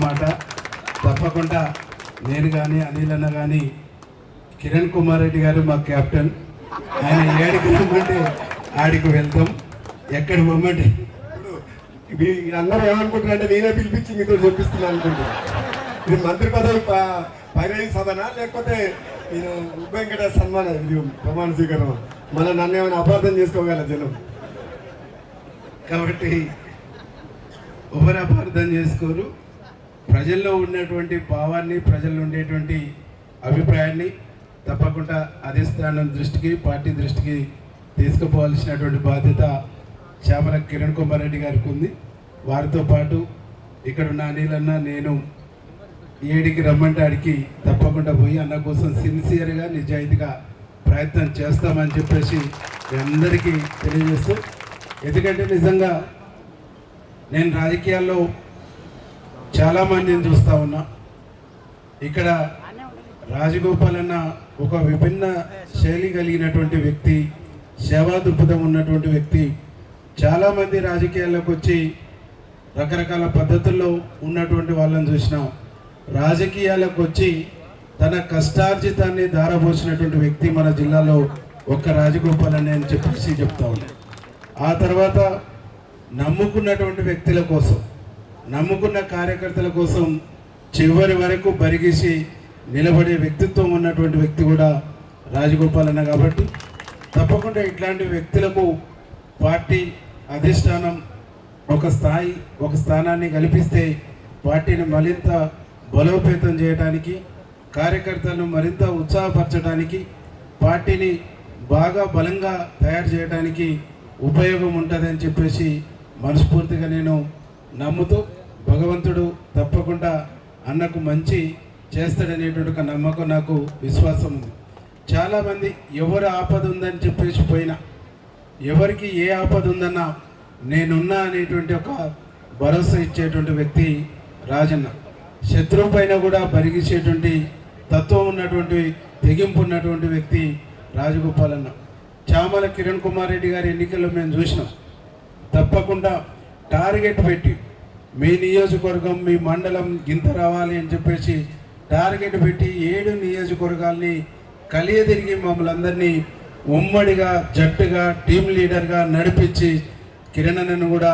మాట తప్పకుండా నేను కానీ అనిల్ అన్న కానీ కిరణ్ కుమార్ రెడ్డి గారు మా కెప్టెన్. ఆయన ఏడికి రమ్మంటే ఆడికి వెళ్తాం, ఎక్కడ పొమ్మంటే. అందరూ ఏమనుకుంటున్నారంటే నేనే పిలిపించి మీతో చూపిస్తున్నాను అనుకుంటున్నాను. ఇది మంత్రి పదవి పైన సభనా లేకపోతే నేను వెంకటేశ్వర సన్మానం, ఇది ప్రమాణ స్వీకారం. మళ్ళీ నన్ను ఏమైనా అపార్థం చేసుకోగల జనం. కాబట్టి ఎవరు అపార్థం చేసుకోరు. ప్రజల్లో ఉన్నటువంటి భావాన్ని, ప్రజల్లో ఉండేటువంటి అభిప్రాయాన్ని తప్పకుండా అధిష్టానం దృష్టికి, పార్టీ దృష్టికి తీసుకుపోవాల్సినటువంటి బాధ్యత చామల కిరణ్ కుమార్ రెడ్డి గారికి ఉంది. వారితో పాటు ఇక్కడ ఉన్న అనిల్ అన్న, నేను ఏడికి రమ్మంటే ఆడికి తప్పకుండా పోయి అన్న కోసం సిన్సియర్గా, నిజాయితీగా ప్రయత్నం చేస్తామని చెప్పేసి మీ అందరికీ తెలియజేస్తూ, ఎందుకంటే నిజంగా నేను రాజకీయాల్లో చాలామందిని చూస్తూ ఉన్నా. ఇక్కడ రాజగోపాల్ అన్న ఒక విభిన్న శైలి కలిగినటువంటి వ్యక్తి, సేవా దృక్పథం ఉన్నటువంటి వ్యక్తి. చాలామంది రాజకీయాల్లోకి వచ్చి రకరకాల పద్ధతుల్లో ఉన్నటువంటి వాళ్ళని చూసినాం. రాజకీయాలకు వచ్చి తన కష్టార్జితాన్ని ధారపోసినటువంటి వ్యక్తి మన జిల్లాలో ఒక్క రాజగోపాల్ అని నేను చెప్పేసి చెప్తా ఉన్నాను. ఆ తర్వాత నమ్ముకున్నటువంటి వ్యక్తుల కోసం, నమ్ముకున్న కార్యకర్తల కోసం చివరి వరకు బరిగేసి నిలబడే వ్యక్తిత్వం ఉన్నటువంటి వ్యక్తి కూడా రాజగోపాల్ అన్న. కాబట్టి తప్పకుండా ఇట్లాంటి వ్యక్తులకు పార్టీ అధిష్టానం ఒక స్థానాన్ని కల్పిస్తే పార్టీని మరింత బలోపేతం చేయడానికి, కార్యకర్తలను మరింత ఉత్సాహపరచడానికి, పార్టీని బాగా బలంగా తయారు చేయడానికి ఉపయోగం ఉంటుందని చెప్పేసి మనస్ఫూర్తిగా నేను నమ్ముతూ, భగవంతుడు తప్పకుండా అన్నకు మంచి చేస్తాడనేటువంటి ఒక నమ్మకం, నాకు విశ్వాసం ఉంది. చాలామంది ఎవరు ఆపద ఉందని చెప్పేసి పోయినా, ఎవరికి ఏ ఆపద ఉందన్నా నేనున్నా అనేటువంటి ఒక భరోసా ఇచ్చేటువంటి వ్యక్తి రాజన్న. శత్రువు పైన కూడా బరిగించేటువంటి తత్వం ఉన్నటువంటి, తెగింపు ఉన్నటువంటి వ్యక్తి రాజగోపాల్ అన్న. చామల కిరణ్ కుమార్ రెడ్డి గారి ఎన్నికల్లో మేము చూసినాం. తప్పకుండా టార్గెట్ పెట్టి మీ నియోజకవర్గం, మీ మండలం గింత రావాలి అని చెప్పేసి టార్గెట్ పెట్టి 7 నియోజకవర్గాల్ని కలియదిరిగి మమ్మల్ని అందరినీ ఉమ్మడిగా, జట్టుగా, టీం లీడర్గా నడిపించి కిరణ్ అన్నను కూడా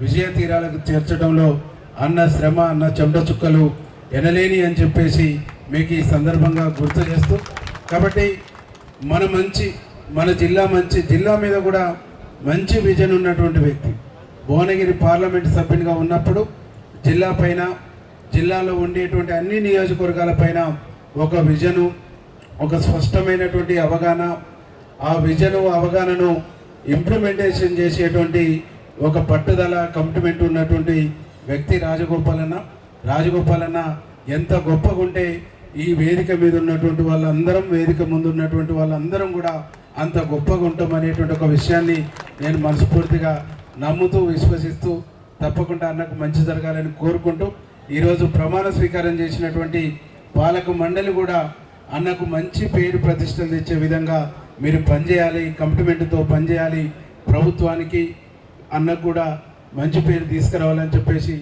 విజయ తీరాలకు చేర్చడంలో అన్న శ్రమ, అన్న చెమట చుక్కలు ఎనలేని అని చెప్పేసి మీకు ఈ సందర్భంగా గుర్తు చేస్తూ, కాబట్టి మన జిల్లా మీద కూడా మంచి విజన్ ఉన్నటువంటి వ్యక్తి. భువనగిరి పార్లమెంటు సభ్యునిగా ఉన్నప్పుడు జిల్లా పైన, జిల్లాలో ఉండేటువంటి అన్ని నియోజకవర్గాల పైన ఒక విజను, ఒక స్పష్టమైనటువంటి అవగాహన, ఆ విజను అవగాహనను ఇంప్లిమెంటేషన్ చేసేటువంటి ఒక పట్టుదల, కమిట్మెంట్ ఉన్నటువంటి వ్యక్తి రాజగోపాల్ అన్న. రాజగోపాల్ అన్న ఎంత గొప్పగా ఉంటే ఈ వేదిక మీద ఉన్నటువంటి వాళ్ళందరం, వేదిక ముందు ఉన్నటువంటి వాళ్ళందరం కూడా అంత గొప్పగా ఉంటాం అనేటువంటి ఒక విషయాన్ని నేను మనస్ఫూర్తిగా నమ్ముతూ, విశ్వసిస్తూ తప్పకుండా అన్నకు మంచి జరగాలని కోరుకుంటూ, ఈరోజు ప్రమాణ స్వీకారం చేసినటువంటి పాలక మండలి కూడా అన్నకు మంచి పేరు ప్రతిష్టలు తెచ్చే విధంగా మీరు పనిచేయాలి, కమిట్మెంట్తో పనిచేయాలి, ప్రభుత్వానికి అన్నకు కూడా మంచి పేరు తీసుకురావాలని చెప్పేసి